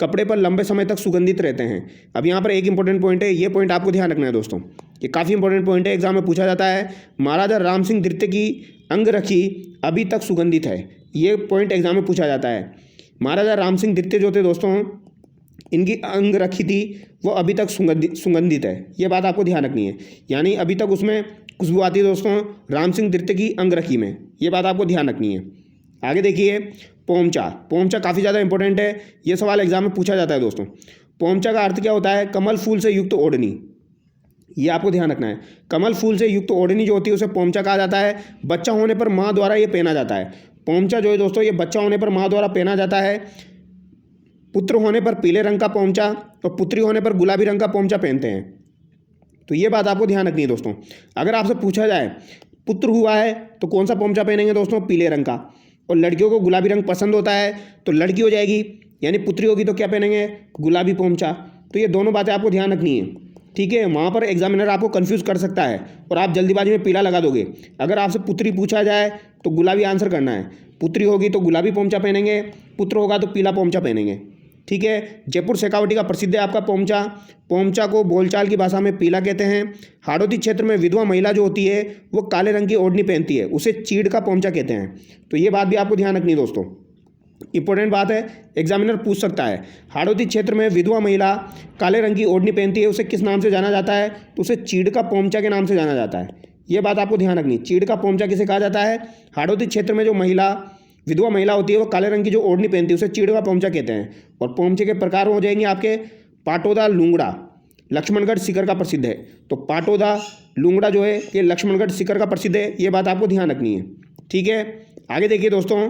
कपड़े पर लंबे समय तक सुगंधित रहते हैं। अब यहाँ पर एक इंपॉर्टेंट पॉइंट है, ये पॉइंट आपको ध्यान रखना है दोस्तों, ये काफ़ी इंपॉर्टेंट पॉइंट है, एग्जाम में पूछा जाता है। महाराजा राम सिंह द्वितीय की अंगरखी अभी तक सुगंधित है, ये पॉइंट एग्जाम में पूछा जाता है। महाराजा राम सिंह द्वितीय जो थे दोस्तों इनकी अंगरखी थी वो अभी तक सुगंधित है, ये बात आपको ध्यान रखनी है। यानी अभी तक उसमें खुशबू आती है दोस्तों राम सिंह द्वितीय की अंगरखी में, ये बात आपको ध्यान रखनी है। आगे देखिए पोमचा। पोमचा काफ़ी ज़्यादा इंपॉर्टेंट है, ये सवाल एग्जाम में पूछा जाता है दोस्तों। पोमचा का अर्थ क्या होता है? कमल फूल से युक्त ओढ़नी, ये आपको ध्यान रखना है। कमल फूल से युक्त ओढ़नी जो होती है उसे पोमचा कहा जाता है। बच्चा होने पर माँ द्वारा ये पहना जाता है। पोमचा जो है दोस्तों ये बच्चा होने पर माँ द्वारा पहना जाता है। पुत्र होने पर पीले रंग का पोमचा और पुत्री होने पर गुलाबी रंग का पोमचा पहनते हैं। तो ये बात आपको ध्यान रखनी है दोस्तों। अगर आपसे पूछा जाए पुत्र हुआ है तो कौन सा पोमचा पहनेंगे दोस्तों? पीले रंग का। और लड़कियों को गुलाबी रंग पसंद होता है तो लड़की हो जाएगी, यानी पुत्री होगी तो क्या पहनेंगे? गुलाबी पोमचा। तो ये दोनों बातें आपको ध्यान रखनी है, ठीक है। वहाँ पर एग्जामिनर आपको कंफ्यूज कर सकता है और आप जल्दीबाजी में पीला लगा दोगे। अगर आपसे पुत्री पूछा जाए तो गुलाबी आंसर करना है, पुत्री होगी तो गुलाबी पोमचा पहनेंगे, पुत्र होगा तो पीला पोमचा पहनेंगे, ठीक है। जयपुर शेखावटी का प्रसिद्ध है आपका पोमचा। पोमचा को बोलचाल की भाषा में पीला कहते हैं। हाड़ौती क्षेत्र में विधवा महिला जो होती है वो काले रंग की ओढ़नी पहनती है, उसे चीड़ का पोमचा कहते हैं। तो ये बात भी आपको ध्यान रखनी है दोस्तों, इंपॉर्टेंट बात है, एग्जामिनर पूछ सकता है। हाड़ौती क्षेत्र में विधवा महिला काले रंग की ओढ़नी पहनती है, उसे किस नाम से जाना जाता है? तो उसे चीड़ का पोमचा के नाम से जाना जाता है। ये बात आपको ध्यान रखनी, चीड़ का पोमचा किसे कहा जाता है? हाड़ौती क्षेत्र में जो महिला विधवा महिला होती है वो काले रंग की जो ओढ़नी पहनती है उसे चीड़ का पोमचा कहते हैं। और पोमचे के प्रकार हो जाएंगे आपके पाटोदा लूंगड़ा, लक्ष्मणगढ़ सीकर का प्रसिद्ध है। तो पाटोदा लूंगड़ा जो है ये लक्ष्मणगढ़ सीकर का प्रसिद्ध है, ये बात आपको ध्यान रखनी है, ठीक है। आगे देखिए दोस्तों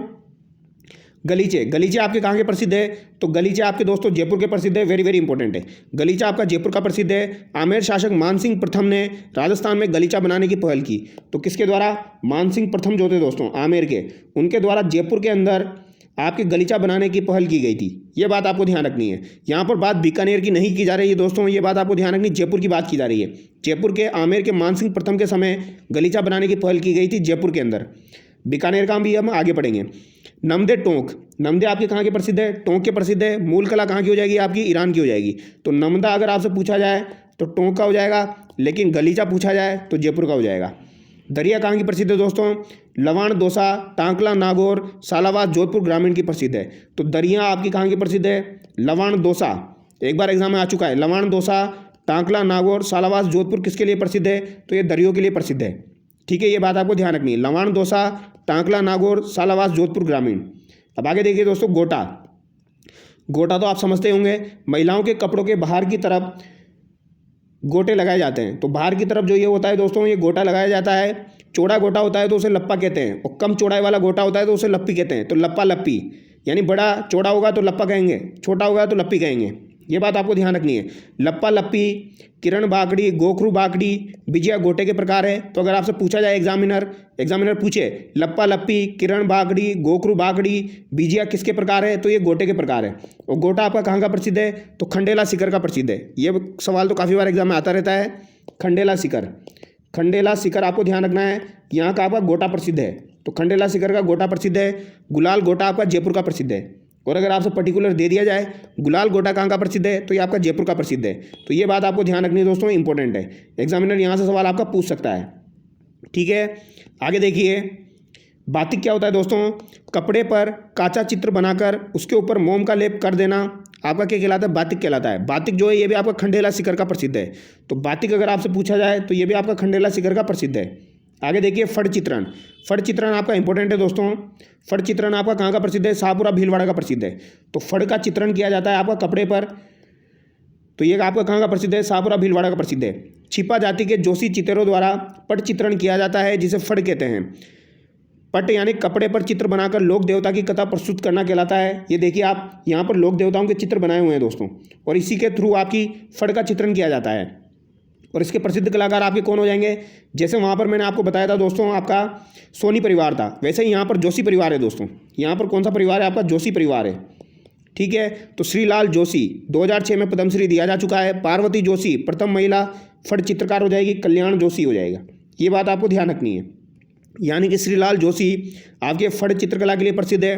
गलीचे। गलीचे आपके कहाँ के प्रसिद्ध है? तो गलीचे आपके दोस्तों जयपुर के प्रसिद्ध है, वेरी वेरी इंपॉर्टेंट है। गलीचा आपका जयपुर का प्रसिद्ध है। आमेर शासक मानसिंह प्रथम ने राजस्थान में गलीचा बनाने की पहल की। तो किसके द्वारा? मानसिंह प्रथम जो थे दोस्तों आमेर के, उनके द्वारा जयपुर के अंदर आपके गलीचा बनाने की पहल की गई थी। ये बात आपको ध्यान रखनी है। यहाँ पर बात बीकानेर की नहीं की जा रही है दोस्तों, ये बात आपको ध्यान रखनी, जयपुर की बात की जा रही है। जयपुर के आमेर के मानसिंह प्रथम के समय गलीचा बनाने की पहल की गई थी जयपुर के अंदर। बीकानेर का भी हम आगे पढ़ेंगे। नमदे टोंक। नमदे आपकी कहाँ की प्रसिद्ध है? टोंक के प्रसिद्ध है। मूल कला कहाँ की हो जाएगी आपकी? ईरान की हो जाएगी। तो नमदा अगर आपसे पूछा जाए तो टोंक का हो जाएगा, लेकिन गलीचा पूछा जाए तो जयपुर का हो जाएगा। दरिया कहाँ की प्रसिद्ध है दोस्तों? लवाण दौसा, टांकला नागौर, सालावाद जोधपुर ग्रामीण की प्रसिद्ध है। तो दरिया आपकी कहाँ की प्रसिद्ध है? लवाण दौसा, एक बार एग्जाम में आ चुका है। लवाण दौसा, टांकला नागौर, सालावाद जोधपुर किसके लिए प्रसिद्ध है? तो ये दरियों के लिए प्रसिद्ध है। ठीक है, ये बात आपको ध्यान रखनी है। लवाण दौसा, टांकला नागौर, सालावाद जोधपुर ग्रामीण। अब आगे देखिए दोस्तों, गोटा। गोटा तो आप समझते होंगे, महिलाओं के कपड़ों के बाहर की तरफ गोटे लगाए जाते हैं। तो बाहर की तरफ जो ये होता है दोस्तों, ये गोटा लगाया जाता है। चौड़ा गोटा होता है तो उसे लप्पा कहते हैं, और कम चौड़ाई वाला गोटा होता है तो उसे लप्पी कहते हैं। तो लप्पा लप्पी, यानी बड़ा चौड़ा होगा तो लप्पा कहेंगे, छोटा होगा तो लप्पी कहेंगे। ये बात आपको ध्यान रखनी है। लप्पा लप्पी, किरण बाकड़ी, गोखरू बाकड़ी, बिजिया गोटे के प्रकार है। तो अगर आपसे पूछा जाए एग्जामिनर पूछे लप्पा लप्पी, किरण बाकड़ी, गोखरू बाकड़ी, बिजिया किसके प्रकार है? तो ये गोटे के प्रकार है। और गोटा आपका कहाँ का प्रसिद्ध है? तो खंडेला सीकर का प्रसिद्ध है। ये सवाल तो काफ़ी बार एग्जाम में आता रहता है। खंडेला सीकर, खंडेला सीकर आपको ध्यान रखना है, यहाँ का आपका गोटा प्रसिद्ध है। तो खंडेला सीकर का गोटा प्रसिद्ध है। गुलाल गोटा आपका जयपुर का प्रसिद्ध है। और अगर आपसे पर्टिकुलर दे दिया जाए गुलाल गोटा कहाँ का प्रसिद्ध है, तो ये आपका जयपुर का प्रसिद्ध है। तो ये बात आपको ध्यान रखनी है दोस्तों, इंपॉर्टेंट है। एग्जामिनर यहाँ से सवाल आपका पूछ सकता है। ठीक है, आगे देखिए, बातिक क्या होता है दोस्तों? कपड़े पर काचा चित्र बनाकर उसके ऊपर मोम का लेप कर देना आपका क्या कहलाता है? बातिक कहलाता है। बातिक जो है ये भी आपका खंडेला सीकर का प्रसिद्ध है। तो बातिक अगर आपसे पूछा जाए तो ये भी आपका खंडेला सीकर का प्रसिद्ध है। आगे देखिए, फड़ चित्रण। फड़ चित्रण आपका इंपॉर्टेंट है दोस्तों। फड़ चित्रण आपका कहाँ का प्रसिद्ध है? शाहपुरा भीलवाड़ा का प्रसिद्ध है। तो फड़ का चित्रण किया जाता है आपका कपड़े पर, तो ये आपका कहाँ का प्रसिद्ध है? शाहपुरा भीलवाड़ा का प्रसिद्ध है। छिपा जाति के जोशी चित्रों द्वारा पट चित्रण किया जाता है, जिसे फड़ कहते हैं। पट यानी कपड़े पर चित्र बनाकर लोक देवता की कथा प्रस्तुत करना कहलाता है। ये देखिए आप यहाँ पर लोक देवताओं के चित्र बनाए हुए हैं दोस्तों, और इसी के थ्रू आपकी फड़ का चित्रण किया जाता है। और इसके प्रसिद्ध कलाकार आपके कौन हो जाएंगे? जैसे वहाँ पर मैंने आपको बताया था दोस्तों, आपका सोनी परिवार था, वैसे ही यहाँ पर जोशी परिवार है दोस्तों। यहाँ पर कौन सा परिवार है? आपका जोशी परिवार है। ठीक है, तो श्रीलाल जोशी 2006 में पद्मश्री दिया जा चुका है। पार्वती जोशी प्रथम महिला फड़ चित्रकार हो जाएगी। कल्याण जोशी हो जाएगा। ये बात आपको ध्यान रखनी है। यानी कि श्रीलाल जोशी आपके फड़ चित्रकला के लिए प्रसिद्ध है,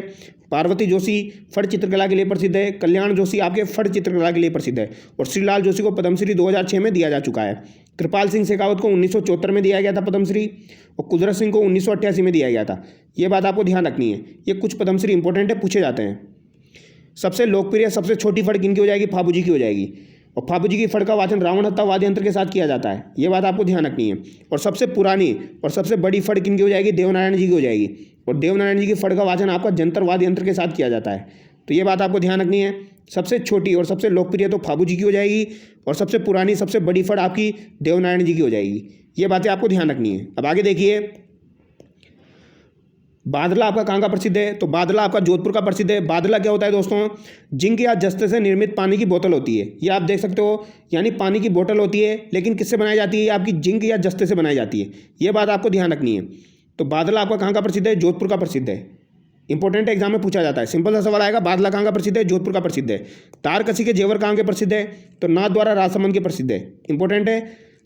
पार्वती जोशी फड़ चित्रकला के लिए प्रसिद्ध है, कल्याण जोशी आपके फड़ चित्रकला के लिए प्रसिद्ध है। और श्रीलाल जोशी को पद्मश्री 2006 में दिया जा चुका है। कृपाल सिंह शेखावत को 1974 में दिया गया था पद्मश्री, और कुदरत सिंह को 1988 में दिया गया था। ये बात आपको ध्यान रखनी है। ये कुछ पद्मश्री इंपॉर्टेंट है, पूछे जाते हैं। सबसे लोकप्रिय सबसे छोटी फड़ किनकी हो जाएगी? फाबू जी की हो जाएगी। और फाबू जी की फड़ का वाचन रावण हत्था वाद्य यंत्र के साथ किया जाता है। ये बात आपको ध्यान रखनी है। और सबसे पुरानी और सबसे बड़ी फड़ किनकी हो जाएगी? देवनारायण जी की हो जाएगी। और देवनारायण जी की फड़ का वाचन आपका जंतर वाद्य यंत्र के साथ किया जाता है। तो ये बात आपको ध्यान रखनी है। सबसे छोटी और सबसे लोकप्रिय तो फाबू जी की हो जाएगी, और सबसे पुरानी सबसे बड़ी फड़ आपकी देवनारायण जी की हो जाएगी। ये बातें आपको ध्यान रखनी है। अब आगे देखिए, बादला आपका कहाँ का प्रसिद्ध है? तो बादला आपका जोधपुर का प्रसिद्ध है। बादला क्या होता है दोस्तों? जिंक या जस्ते से निर्मित पानी की बोतल होती है। ये आप देख सकते हो, यानी पानी की बोतल होती है, लेकिन किससे बनाई जाती है? आपकी जिंक या जस्ते से बनाई जाती है। ये बात आपको ध्यान रखनी है। तो बादला आपका कहाँ का प्रसिद्ध है? जोधपुर का प्रसिद्ध है। इंपॉर्टेंट एग्जाम में पूछा जाता है, सिंपल सा सवाल आएगा, बादला कहाँ का प्रसिद्ध है? जोधपुर का प्रसिद्ध है। तारकसी के जेवर कहाँ के प्रसिद्ध है? तो नाथद्वारा राजसमंद के प्रसिद्ध है। इंपॉर्टेंट है,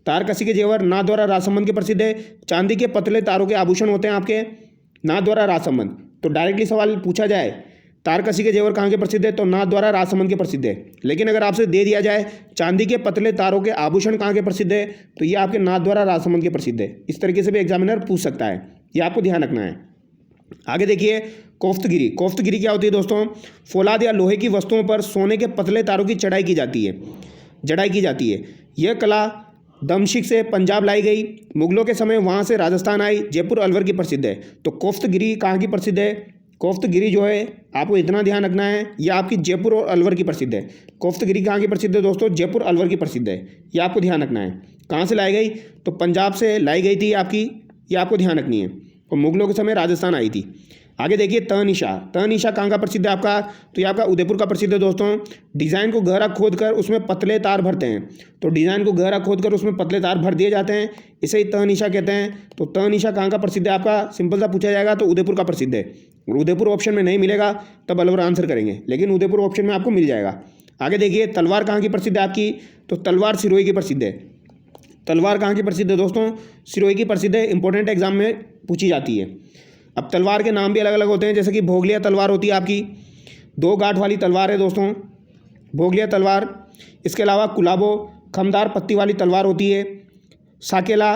तारकसी के जेवर नाथद्वारा राजसमंद के प्रसिद्ध है। चांदी के पतले तारों के आभूषण होते हैं आपके नाथद्वारा राजसमंद। तो डायरेक्टली सवाल पूछा जाए तारकसी के जेवर कहाँ के प्रसिद्ध है? तो नाथद्वारा राजसमंद के प्रसिद्ध है। लेकिन अगर आपसे दे दिया जाए चांदी के पतले तारों के आभूषण कहाँ के प्रसिद्ध है? तो ये आपके नाथद्वारा राजसमंद के प्रसिद्ध है। इस तरीके से भी एग्जामिनर पूछ सकता है, ये आपको ध्यान रखना है। आगे देखिए, कोफ्तगिरी। कोफ्तगिरी क्या होती है दोस्तों? फौलाद या लोहे की वस्तुओं पर सोने के पतले तारों की चढ़ाई की जाती है, जड़ाई की जाती है। यह कला दमशिक से पंजाब लाई गई, मुगलों के समय वहाँ से राजस्थान आई, जयपुर अलवर की प्रसिद्ध है। तो कोफ्तगिरी कहाँ की प्रसिद्ध है? कोफ्तगिरी जो है आपको इतना ध्यान रखना है, यह आपकी जयपुर और अलवर की प्रसिद्ध है। कोफ्तगिरी कहाँ की प्रसिद्ध है दोस्तों? जयपुर अलवर की प्रसिद्ध है। ये आपको ध्यान रखना है। कहाँ से लाई गई? तो पंजाब से लाई गई थी आपकी, ये आपको ध्यान रखनी है। और मुगलों के समय राजस्थान आई थी। आगे देखिए, तनिशा। तनिशा कहाँ का प्रसिद्ध है आपका? तो ये आपका उदयपुर का प्रसिद्ध है दोस्तों। डिज़ाइन को गहरा खोदकर उसमें पतले तार भरते हैं। तो डिज़ाइन को गहरा खोदकर उसमें पतले तार भर दिए जाते हैं, इसे ही तनिशा कहते हैं। तो तनिशा कहाँ का प्रसिद्ध है आपका? सिंपल सा पूछा जाएगा तो उदयपुर का प्रसिद्ध है। और उदयपुर ऑप्शन में नहीं मिलेगा तब अलवर आंसर करेंगे, लेकिन उदयपुर ऑप्शन में आपको मिल जाएगा। आगे देखिए, तलवार कहाँ की प्रसिद्ध है आपकी? तो तलवार सिरोही की प्रसिद्ध है। तलवार कहाँ की प्रसिद्ध है दोस्तों? सिरोही की प्रसिद्ध है। इंपॉर्टेंट एग्जाम में पूछी जाती है। अब तलवार के नाम भी अलग अलग होते हैं, जैसे कि भोगलिया तलवार होती है आपकी, 2 गांठ वाली तलवार है दोस्तों, भोगलिया तलवार। इसके अलावा कुलाबो खमदार पत्ती वाली तलवार होती है। साकेला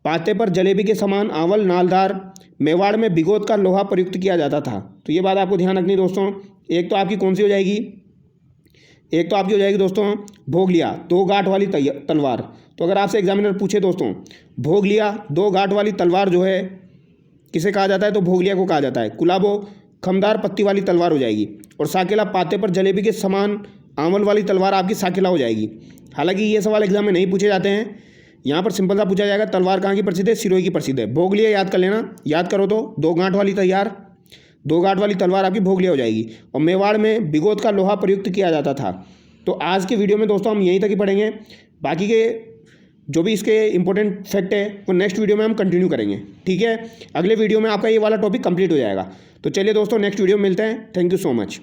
पाते पर जलेबी के समान आंवल नालदार, मेवाड़ में बिगोत का लोहा प्रयुक्त किया जाता था। तो ये बात आपको ध्यान रखनी दोस्तों। एक तो आपकी कौन सी हो जाएगी, एक तो आपकी हो जाएगी दोस्तों भोगलिया 2 गांठ वाली तलवार। तो अगर आपसे एग्जामिनर पूछे दोस्तों भोगलिया 2 गांठ वाली तलवार जो है किसे कहा जाता है, तो भोगलिया को कहा जाता है। कुलाबो खमदार पत्ती वाली तलवार हो जाएगी, और साकेला पाते पर जलेबी के समान आंवल वाली तलवार आपकी साकेला हो जाएगी। हालांकि ये सवाल एग्जाम में नहीं पूछे जाते हैं, यहाँ पर सिंपल सा पूछा जाएगा तलवार कहाँ की प्रसिद्ध है, सिरोही की प्रसिद्ध है। भोगलिया याद कर लेना, याद करो तो 2 गांठ वाली तलवार आपकी भोगलिया हो जाएगी। और मेवाड़ में बिगोत का लोहा प्रयुक्त किया जाता था। तो आज के वीडियो में दोस्तों हम यहीं तक ही पढ़ेंगे, बाकी के जो भी इसके इंपॉर्टेंट फैक्ट है वो नेक्स्ट वीडियो में हम कंटिन्यू करेंगे, ठीक है। अगले वीडियो में आपका ये वाला टॉपिक कंप्लीट हो जाएगा। तो चलिए दोस्तों नेक्स्ट वीडियो में मिलते हैं। Thank you so much.